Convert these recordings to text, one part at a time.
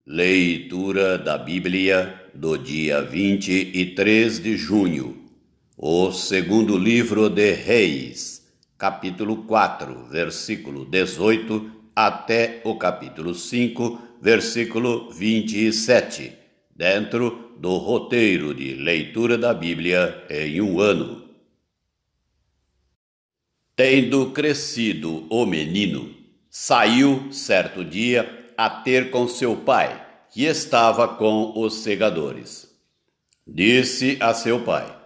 Leitura da Bíblia do dia 23 de junho, o segundo livro de Reis, capítulo 4, versículo 18, até o capítulo 5, versículo 27, dentro do roteiro de leitura da Bíblia em um ano. Tendo crescido o menino, saiu certo dia a ter com seu pai, que estava com os segadores. Disse a seu pai: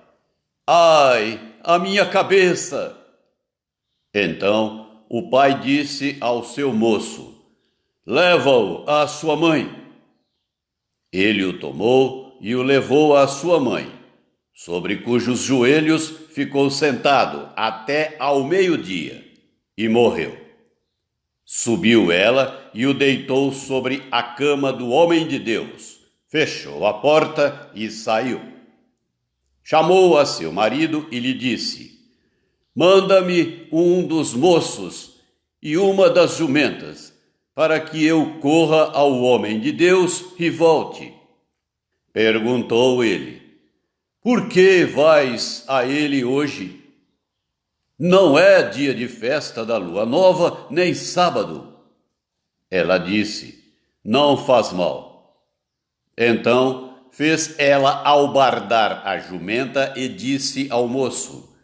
"Ai, a minha cabeça!" Então o pai disse ao seu moço: "Leva-o à sua mãe." Ele o tomou e o levou à sua mãe, sobre cujos joelhos ficou sentado até ao meio-dia, e morreu. Subiu ela e o deitou sobre a cama do homem de Deus, fechou a porta e saiu. Chamou a seu marido e lhe disse: "Manda-me um dos moços e uma das jumentas, para que eu corra ao homem de Deus e volte." Perguntou ele: "Por que vais a ele hoje? Não é dia de festa da lua nova, nem sábado." Ela disse: "Não faz mal." Então fez ela albardar a jumenta e disse ao moço: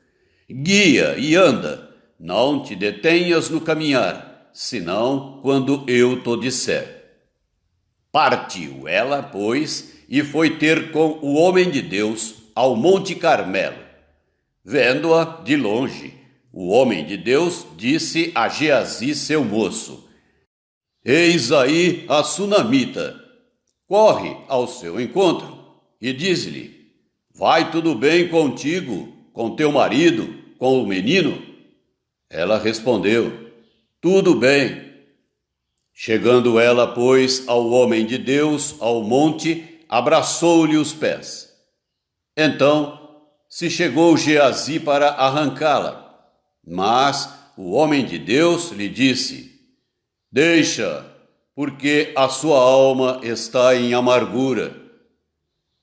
"Guia e anda, não te detenhas no caminhar, senão quando eu te disser." Partiu ela, pois, e foi ter com o homem de Deus ao Monte Carmelo. Vendo-a de longe, o homem de Deus disse a Geazi, seu moço: "Eis aí a sunamita. Corre ao seu encontro e diz-lhe: vai tudo bem contigo, com teu marido, com o menino?" Ela respondeu: "Tudo bem." Chegando ela, pois, ao homem de Deus, ao monte, abraçou-lhe os pés. Então se chegou Geazi para arrancá-la, mas o homem de Deus lhe disse: "Deixa, porque a sua alma está em amargura."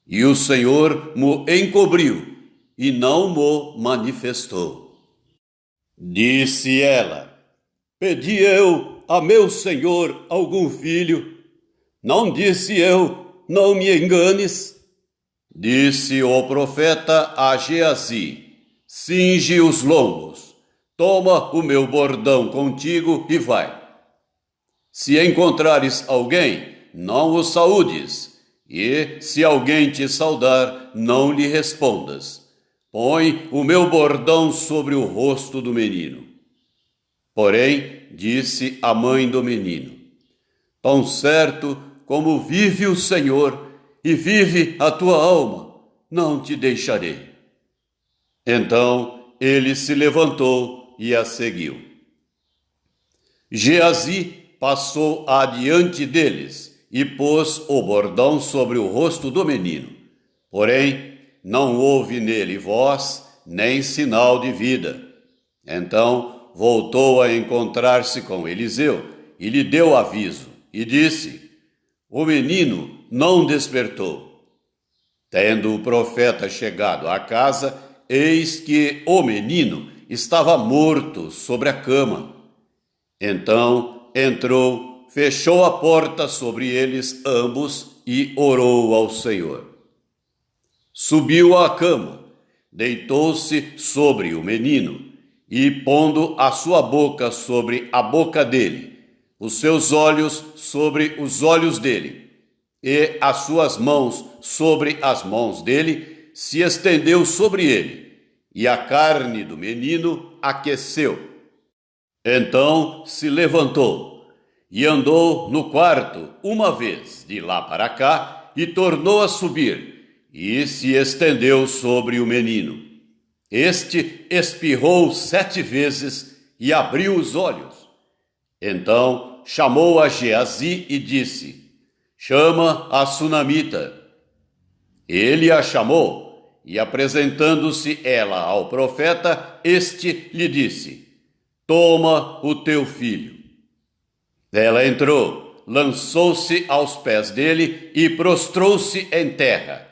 E o Senhor mo encobriu e não mo manifestou. Disse ela: "Pedi eu a meu senhor algum filho? Não disse eu: não me enganes?" Disse o profeta a Geazi: "Cinge os lombos, toma o meu bordão contigo e vai. Se encontrares alguém, não o saúdes, e se alguém te saudar, não lhe respondas. Põe o meu bordão sobre o rosto do menino." Porém, disse a mãe do menino: "Tão certo como vive o Senhor e vive a tua alma, não te deixarei." Então ele se levantou e a seguiu. Geazi passou adiante deles e pôs o bordão sobre o rosto do menino. Porém, não houve nele voz nem sinal de vida. Então voltou a encontrar-se com Eliseu e lhe deu aviso e disse: "O menino não despertou." Tendo o profeta chegado à casa, eis que o menino estava morto sobre a cama. Então entrou, fechou a porta sobre eles ambos e orou ao Senhor. Subiu à cama, deitou-se sobre o menino e, pondo a sua boca sobre a boca dele, os seus olhos sobre os olhos dele e as suas mãos sobre as mãos dele, se estendeu sobre ele, e a carne do menino aqueceu. Então se levantou e andou no quarto uma vez de lá para cá e tornou a subir e se estendeu sobre o menino. Este espirrou 7 vezes e abriu os olhos. Então chamou a Geazi e disse: "Chama a sunamita." Ele a chamou e, apresentando-se ela ao profeta, este lhe disse: "Toma o teu filho." Ela entrou lançou-se aos pés dele e prostrou-se em terra.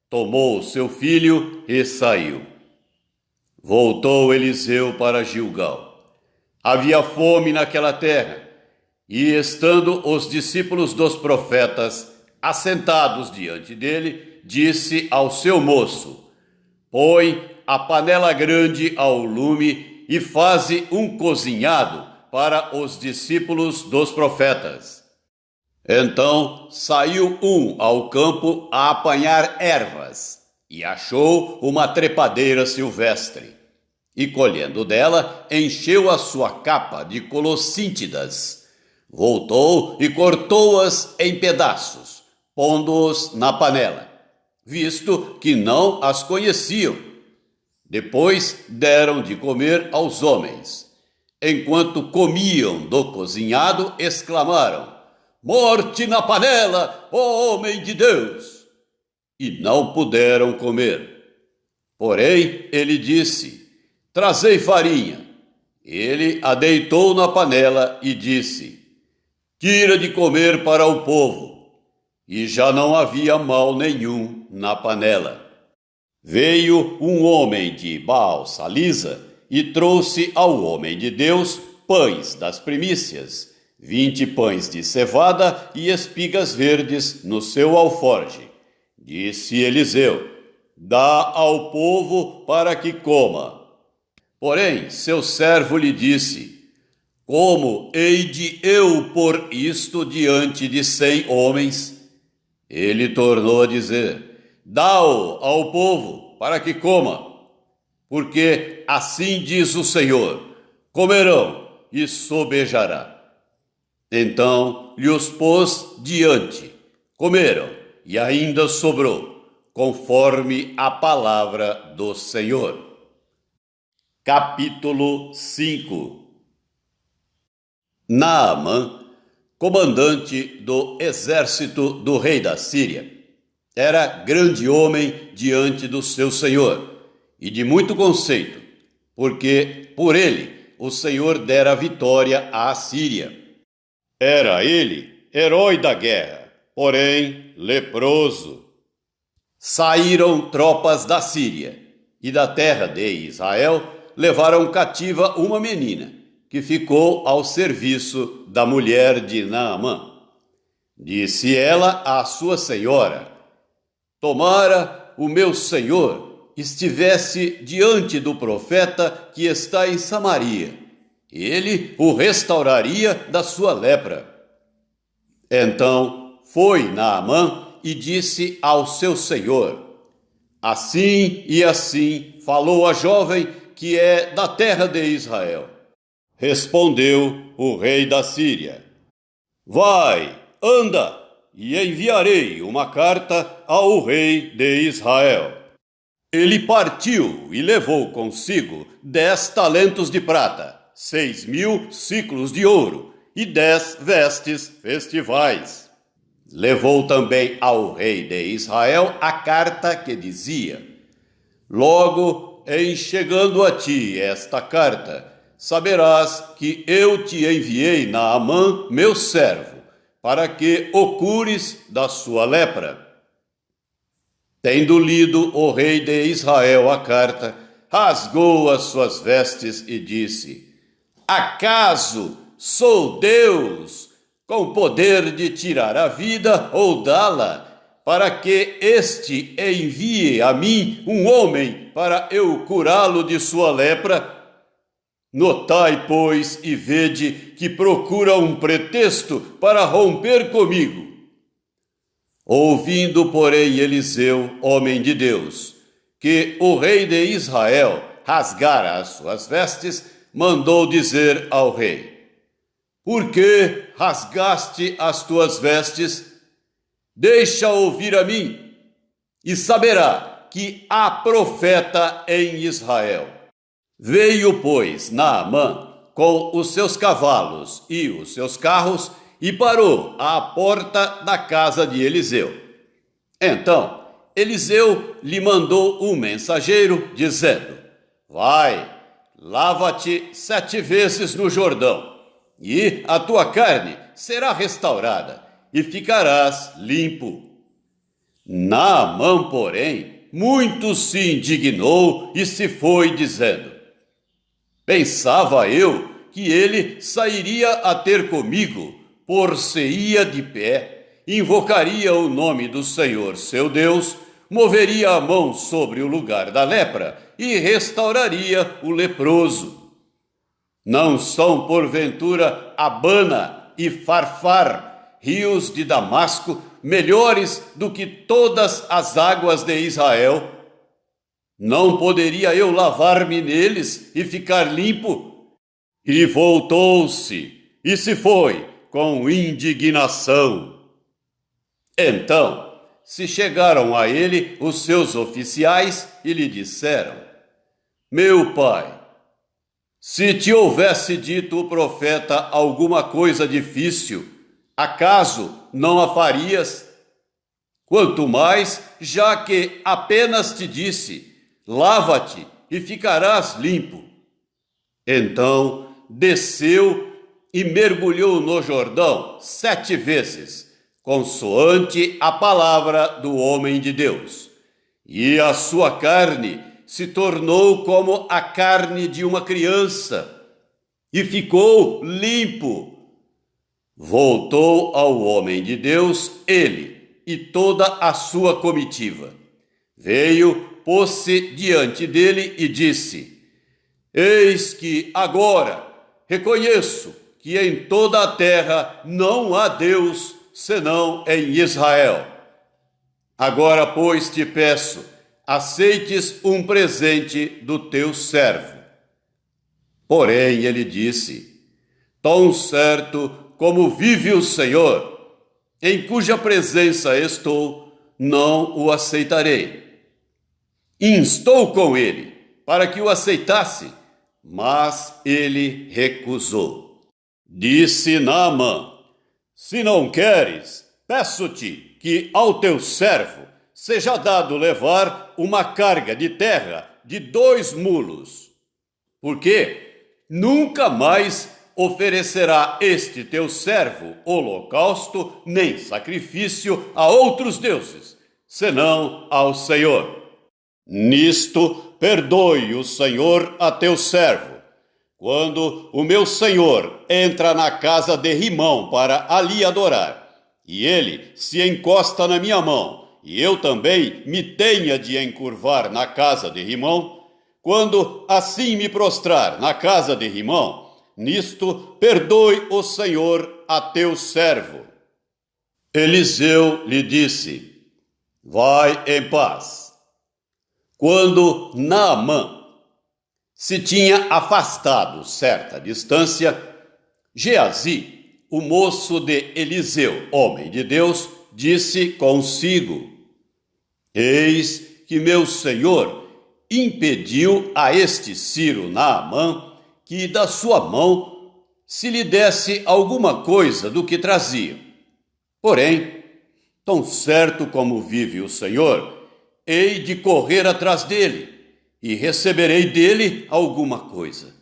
Tomou seu filho e saiu. Voltou Eliseu para Gilgal. Havia fome naquela terra, e estando os discípulos dos profetas assentados diante dele, disse ao seu moço: põe a panela grande ao lume e faze um cozinhado para os discípulos dos profetas. Então saiu um ao campo a apanhar ervas e achou uma trepadeira silvestre. E colhendo dela, encheu a sua capa de colossíntidas. Voltou e cortou-as em pedaços, pondo-os na panela, visto que não as conheciam. Depois deram de comer aos homens. Enquanto comiam do cozinhado, exclamaram: morte na panela, ó homem de Deus! E não puderam comer. Porém, ele disse: trazei farinha. Ele a deitou na panela e disse: tira de comer para o povo. E já não havia mal nenhum na panela. Veio um homem de Baal-Salisa e trouxe ao homem de Deus pães das primícias, 20 pães de cevada e espigas verdes no seu alforje. Disse Eliseu: dá ao povo para que coma. Porém, seu servo lhe disse: como hei de eu pôr isto diante de 100 homens? Ele tornou a dizer: dá-o ao povo para que coma. Porque assim diz o Senhor: comerão e sobejará. Então lhe os pôs diante, comeram e ainda sobrou, conforme a palavra do Senhor. Capítulo 5. Naamã, comandante do exército do rei da Síria, era grande homem diante do seu senhor e de muito conceito, porque por ele o Senhor dera vitória à Síria. Era ele herói da guerra, porém leproso. Saíram tropas da Síria e da terra de Israel levaram cativa uma menina, que ficou ao serviço da mulher de Naamã. Disse ela à sua senhora: tomara o meu senhor estivesse diante do profeta que está em Samaria, ele o restauraria da sua lepra. Então foi Naamã e disse ao seu senhor: assim e assim falou a jovem que é da terra de Israel. Respondeu o rei da Síria: vai, anda, e enviarei uma carta ao rei de Israel. Ele partiu e levou consigo 10 talentos de prata, 6.000 siclos de ouro e 10 vestes festivais. Levou também ao rei de Israel a carta que dizia: logo em chegando a ti esta carta, saberás que eu te enviei Naamã, meu servo, para que o cures da sua lepra. Tendo lido o rei de Israel a carta, rasgou as suas vestes e disse: acaso sou Deus, com poder de tirar a vida ou dá-la, para que este envie a mim um homem para eu curá-lo de sua lepra? Notai, pois, e vede que procura um pretexto para romper comigo. Ouvindo, porém, Eliseu, homem de Deus, que o rei de Israel rasgara as suas vestes, mandou dizer ao rei: por que rasgaste as tuas vestes? Deixa ouvir a mim, e saberá que há profeta em Israel. Veio, pois, Naamã com os seus cavalos e os seus carros e parou à porta da casa de Eliseu. Então, Eliseu lhe mandou um mensageiro, dizendo: vai, lava-te 7 vezes no Jordão, e a tua carne será restaurada, e ficarás limpo. Naamã, porém, muito se indignou e se foi, dizendo: pensava eu que ele sairia a ter comigo, por-se-ia de pé, invocaria o nome do Senhor seu Deus, moveria a mão sobre o lugar da lepra e restauraria o leproso. Não são, porventura, Abana e Farfar, rios de Damasco, melhores do que todas as águas de Israel? Não poderia eu lavar-me neles e ficar limpo? E voltou-se e se foi com indignação. Então se chegaram a ele os seus oficiais e lhe disseram: meu pai, se te houvesse dito o profeta alguma coisa difícil, acaso não a farias? Quanto mais, já que apenas te disse: lava-te e ficarás limpo. Então desceu e mergulhou no Jordão 7 vezes, consoante a palavra do homem de Deus. E a sua carne se tornou como a carne de uma criança, e ficou limpo. Voltou ao homem de Deus ele e toda a sua comitiva. Veio, pôs-se diante dele e disse: eis que agora reconheço que em toda a terra não há Deus senão em Israel. Agora, pois, te peço, aceites um presente do teu servo. Porém, ele disse: tão certo como vive o Senhor, em cuja presença estou, não o aceitarei. Instou com ele para que o aceitasse, mas ele recusou. Disse Naamã: se não queres, peço-te que ao teu servo seja dado levar uma carga de terra de 2 mulos, porque nunca mais oferecerá este teu servo holocausto nem sacrifício a outros deuses, senão ao Senhor. Nisto perdoe o Senhor a teu servo. Quando o meu senhor entra na casa de Rimão para ali adorar, e ele se encosta na minha mão, e eu também me tenha de encurvar na casa de Rimão, quando assim me prostrar na casa de Rimão, nisto perdoe o Senhor a teu servo. Eliseu lhe disse: vai em paz. Quando Naamã se tinha afastado certa distância, Geazi, o moço de Eliseu, homem de Deus, disse consigo: eis que meu senhor impediu a este Ciro Naamã que da sua mão se lhe desse alguma coisa do que trazia. Porém, tão certo como vive o Senhor, hei de correr atrás dele, e receberei dele alguma coisa.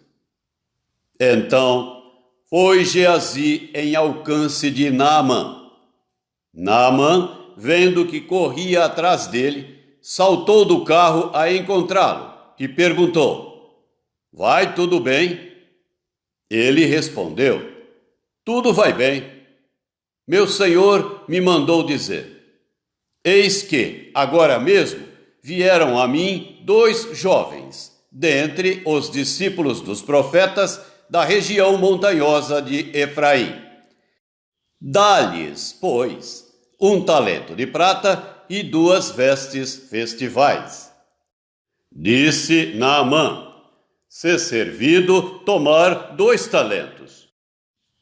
Então foi Geazi em alcance de Naamã. Naamã, vendo que corria atrás dele, saltou do carro a encontrá-lo e perguntou: vai tudo bem? Ele respondeu: tudo vai bem. Meu senhor me mandou dizer: eis que, agora mesmo, vieram a mim 2 jovens, dentre os discípulos dos profetas da região montanhosa de Efraim. Dá-lhes, pois, 1 talento de prata e 2 vestes festivais. Disse Naamã: se servido tomar 2 talentos.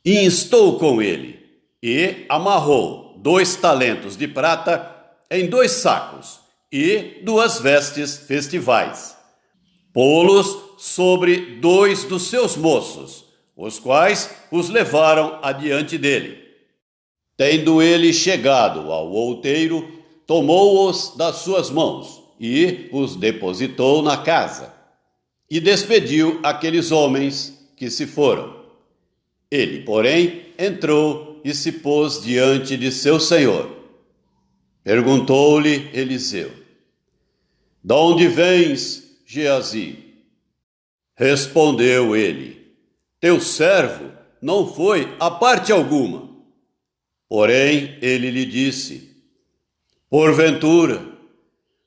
E instou com ele, e amarrou 2 talentos de prata em 2 sacos, e 2 vestes festivais. Pô-los sobre 2 dos seus moços, os quais os levaram adiante dele. Tendo ele chegado ao outeiro, tomou-os das suas mãos e os depositou na casa, e despediu aqueles homens que se foram. Ele, porém, entrou e se pôs diante de seu senhor. Perguntou-lhe Eliseu: de onde vens, Geazi? Respondeu ele: teu servo não foi a parte alguma. Porém, ele lhe disse: porventura,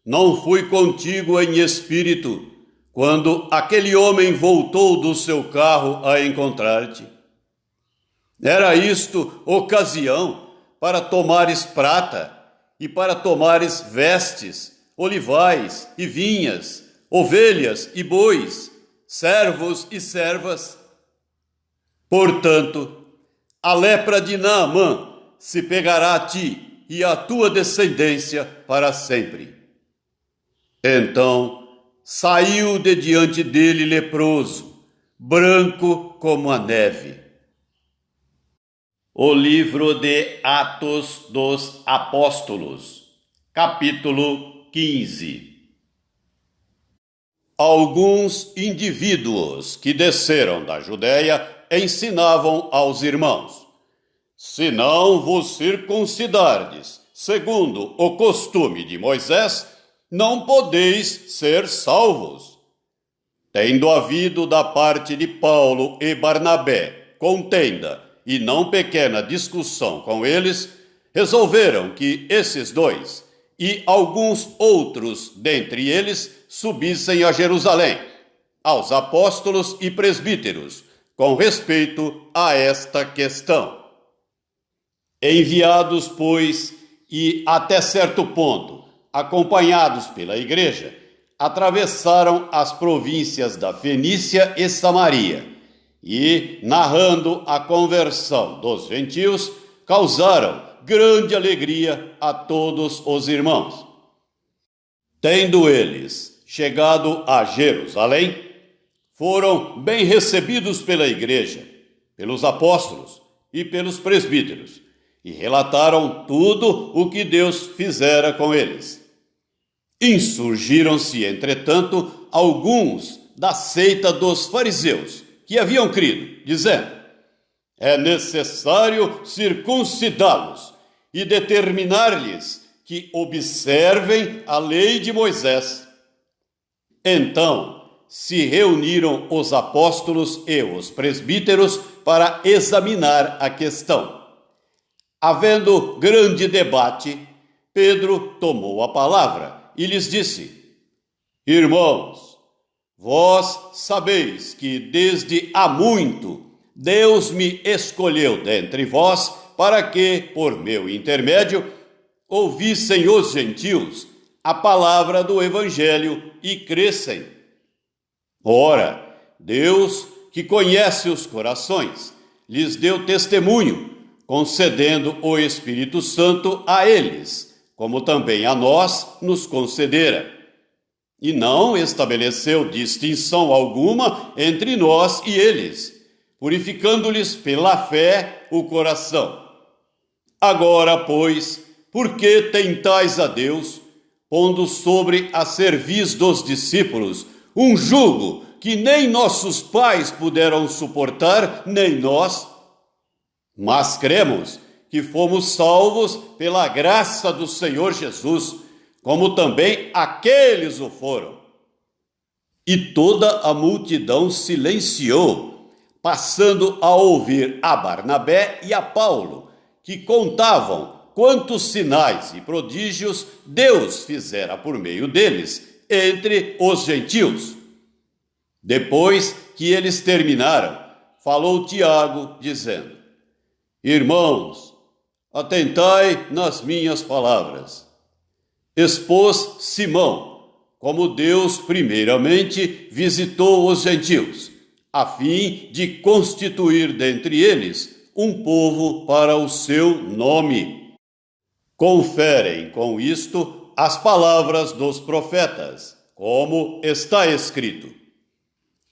não fui contigo em espírito, quando aquele homem voltou do seu carro a encontrar-te? Era isto ocasião para tomares prata e para tomares vestes, olivais e vinhas, ovelhas e bois, servos e servas? Portanto, a lepra de Naamã se pegará a ti e à tua descendência para sempre. Então saiu de diante dele leproso, branco como a neve. O livro de Atos dos Apóstolos, capítulo 15. Alguns indivíduos que desceram da Judéia ensinavam aos irmãos: se não vos circuncidardes, segundo o costume de Moisés, não podeis ser salvos. Tendo havido da parte de Paulo e Barnabé contenda e não pequena discussão com eles, resolveram que esses dois e alguns outros dentre eles subissem a Jerusalém, aos apóstolos e presbíteros, com respeito a esta questão. Enviados, pois, e até certo ponto, acompanhados pela igreja, atravessaram as províncias da Fenícia e Samaria e, narrando a conversão dos gentios, causaram grande alegria a todos os irmãos. Tendo eles chegado a Jerusalém, foram bem recebidos pela igreja, pelos apóstolos e pelos presbíteros, e relataram tudo o que Deus fizera com eles. Insurgiram-se, entretanto, alguns da seita dos fariseus, que haviam crido, dizendo: é necessário circuncidá-los e determinar-lhes que observem a lei de Moisés. Então se reuniram os apóstolos e os presbíteros para examinar a questão. Havendo grande debate, Pedro tomou a palavra e lhes disse: irmãos, vós sabeis que desde há muito Deus me escolheu dentre vós para que, por meu intermédio, ouvissem os gentios a palavra do evangelho e crescem. Ora, Deus, que conhece os corações, lhes deu testemunho, concedendo o Espírito Santo a eles, como também a nós nos concedera. E não estabeleceu distinção alguma entre nós e eles, purificando-lhes pela fé o coração. Agora, pois, por que tentais a Deus, pondo sobre a cerviz dos discípulos um jugo que nem nossos pais puderam suportar, nem nós? Mas cremos que fomos salvos pela graça do Senhor Jesus, como também aqueles o foram. E toda a multidão silenciou, passando a ouvir a Barnabé e a Paulo, que contavam quantos sinais e prodígios Deus fizera por meio deles entre os gentios. Depois que eles terminaram, falou Tiago, dizendo: irmãos, atentai nas minhas palavras. Expôs Simão como Deus primeiramente visitou os gentios, a fim de constituir dentre eles um povo para o seu nome. Conferem com isto as palavras dos profetas, como está escrito: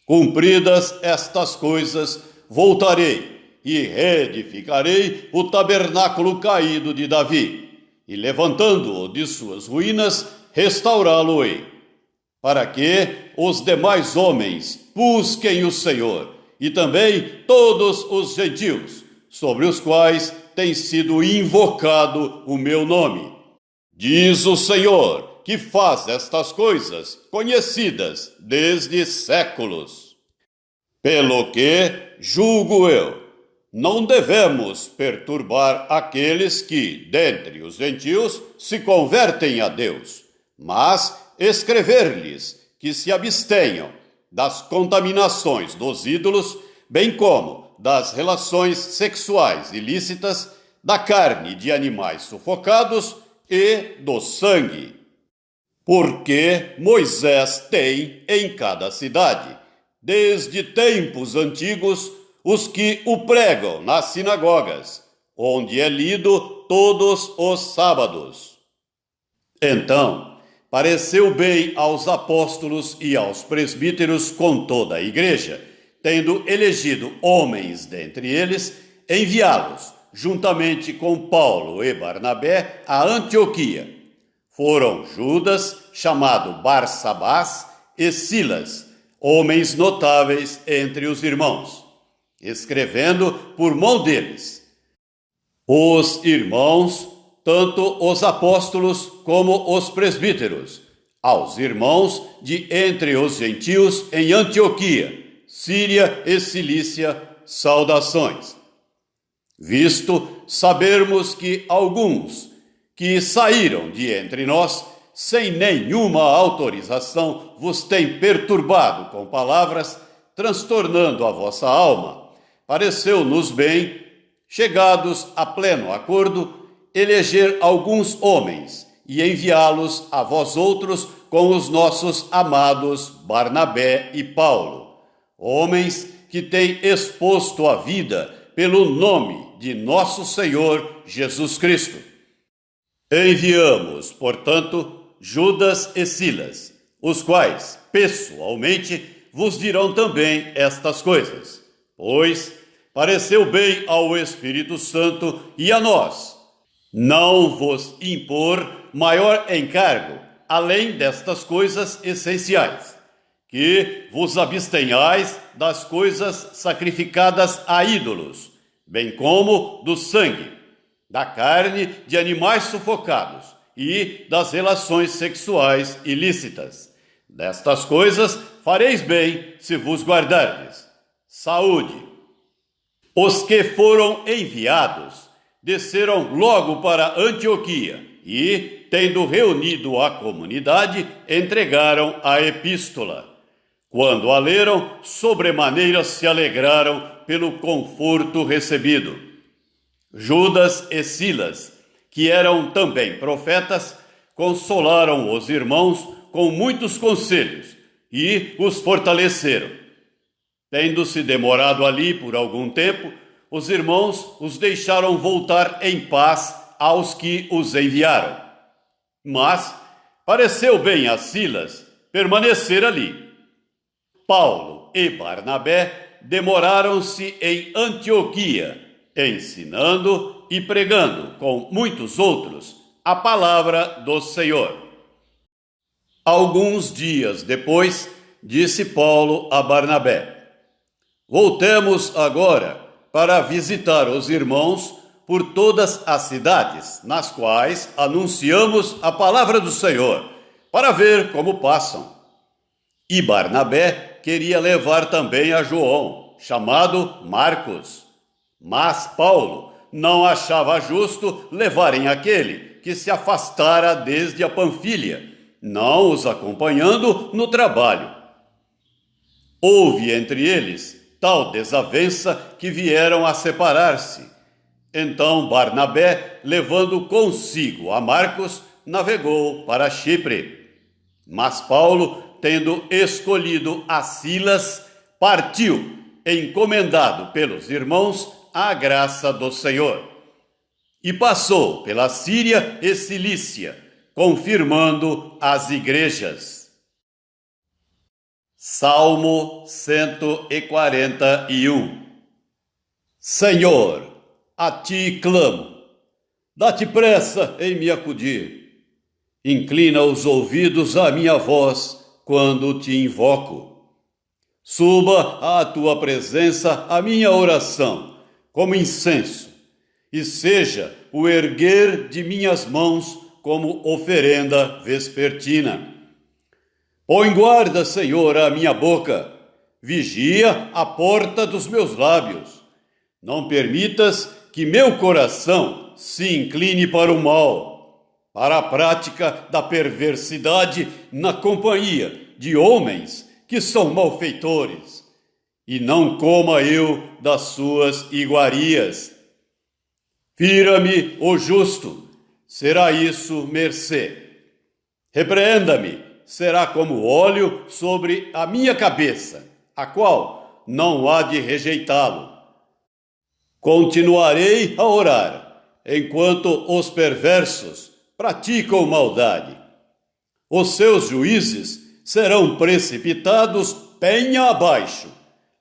cumpridas estas coisas, voltarei e reedificarei o tabernáculo caído de Davi, e levantando-o de suas ruínas, restaurá-lo-ei, para que os demais homens busquem o Senhor e também todos os gentios, sobre os quais tem sido invocado o meu nome. Diz o Senhor, que faz estas coisas conhecidas desde séculos. Pelo que, julgo eu, não devemos perturbar aqueles que, dentre os gentios, se convertem a Deus, mas escrever-lhes que se abstenham das contaminações dos ídolos, bem como das relações sexuais ilícitas, da carne de animais sufocados e do sangue. Porque Moisés tem em cada cidade, desde tempos antigos, os que o pregam nas sinagogas, onde é lido todos os sábados. Então, pareceu bem aos apóstolos e aos presbíteros com toda a igreja, tendo elegido homens dentre eles, enviá-los, juntamente com Paulo e Barnabé, a Antioquia. Foram Judas, chamado Barsabás, e Silas, homens notáveis entre os irmãos, escrevendo por mão deles. Os irmãos, tanto os apóstolos como os presbíteros, aos irmãos de entre os gentios em Antioquia, Síria e Cilícia, saudações. Visto sabermos que alguns que saíram de entre nós, sem nenhuma autorização, vos têm perturbado com palavras, transtornando a vossa alma, pareceu-nos bem, chegados a pleno acordo, eleger alguns homens e enviá-los a vós outros com os nossos amados Barnabé e Paulo, homens que têm exposto a vida pelo nome de nosso Senhor Jesus Cristo. Enviamos, portanto, Judas e Silas, os quais, pessoalmente, vos dirão também estas coisas, pois pareceu bem ao Espírito Santo e a nós não vos impor maior encargo, além destas coisas essenciais, que vos abstenhais das coisas sacrificadas a ídolos, bem como do sangue, da carne de animais sufocados e das relações sexuais ilícitas. Destas coisas fareis bem se vos guardardes. Saúde! Os que foram enviados desceram logo para Antioquia e, tendo reunido a comunidade, entregaram a epístola. Quando a leram, sobremaneira se alegraram pelo conforto recebido. Judas e Silas, que eram também profetas, consolaram os irmãos com muitos conselhos e os fortaleceram. Tendo-se demorado ali por algum tempo, os irmãos os deixaram voltar em paz aos que os enviaram. Mas pareceu bem a Silas permanecer ali. Paulo e Barnabé demoraram-se em Antioquia, ensinando e pregando com muitos outros a palavra do Senhor. Alguns dias depois, disse Paulo a Barnabé: voltemos agora para visitar os irmãos por todas as cidades nas quais anunciamos a palavra do Senhor, para ver como passam. E Barnabé queria levar também a João, chamado Marcos. Mas Paulo não achava justo levarem aquele que se afastara desde a Panfilha, não os acompanhando no trabalho. Houve entre eles tal desavença que vieram a separar-se. Então Barnabé, levando consigo a Marcos, navegou para Chipre. Mas Paulo, tendo escolhido a Silas, partiu, encomendado pelos irmãos à graça do Senhor. E passou pela Síria e Cilícia, confirmando as igrejas. Salmo 141. Senhor, a ti clamo, dá-te pressa em me acudir. Inclina os ouvidos à minha voz quando te invoco. Suba à tua presença a minha oração, como incenso, e seja o erguer de minhas mãos como oferenda vespertina. Põe guarda, Senhor, a minha boca, vigia a porta dos meus lábios. Não permitas que meu coração se incline para o mal, para a prática da perversidade na companhia de homens que são malfeitores, e não coma eu das suas iguarias. Fira-me o justo, será isso mercê. Repreenda-me, será como óleo sobre a minha cabeça, a qual não há de rejeitá-lo. Continuarei a orar, enquanto os perversos praticam maldade. Os seus juízes serão precipitados penha abaixo,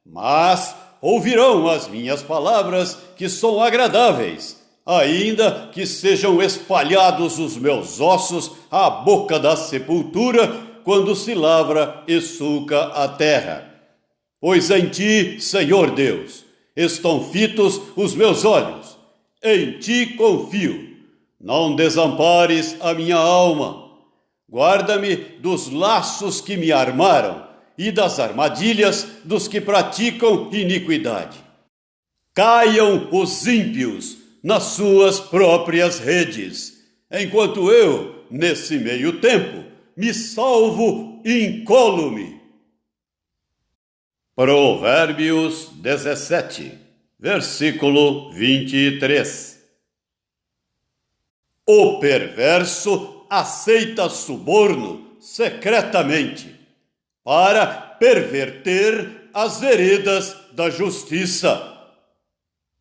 mas ouvirão as minhas palavras que são agradáveis, ainda que sejam espalhados os meus ossos à boca da sepultura, quando se lavra e sulca a terra. Pois em ti, Senhor Deus, estão fitos os meus olhos, em ti confio. Não desampares a minha alma. Guarda-me dos laços que me armaram e das armadilhas dos que praticam iniquidade. Caiam os ímpios nas suas próprias redes, enquanto eu, nesse meio tempo, me salvo incólume. Provérbios 17, versículo 23. O perverso aceita suborno secretamente para perverter as veredas da justiça.